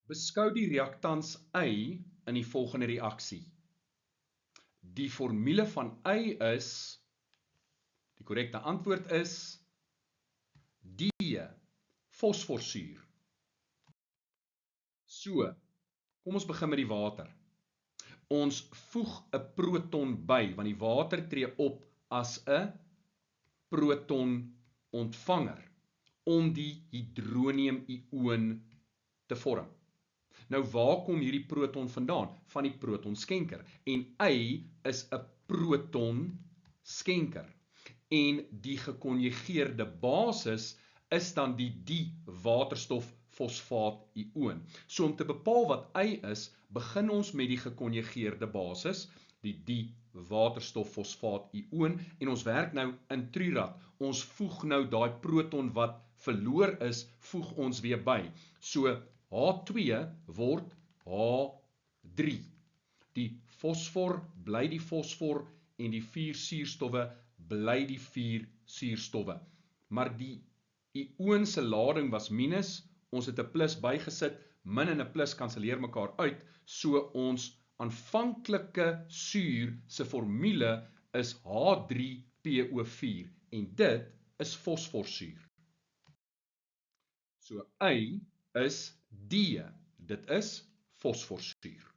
Beskou die reaktans Y in die volgende reaksie. Die formule van Y is, die korrekte antwoord is D, fosforsuur. So, kom ons begin met die water. Ons voeg 'n proton by, want die water tree op as 'n protonontvanger om die hydronium-ioon te vorm. Nou waar kom hierdie proton vandaan? Van die protonskenker. En Y is 'n protonskenker. En die gekonjugeerde basis is dan die di-waterstof-fosfaat-ioon. So om te bepaal wat Y is, begin ons met die gekonjugeerde basis, die di-waterstof-fosfaat-ioon, en ons werk nou in trirad. Ons voeg nou daai proton wat verloor is, voeg ons weer by. So H2 word H3. Die fosfor bly die fosfor en die 4 suurstowwe bly die 4 suurstowwe. Maar die ioon se lading was minus, ons het 'n plus bygesit, min en 'n plus kanselleer mekaar uit, so ons aanvanklike suur se formule is H3PO4 en dit is fosforsuur. So Y is D, dit is fosforsuur.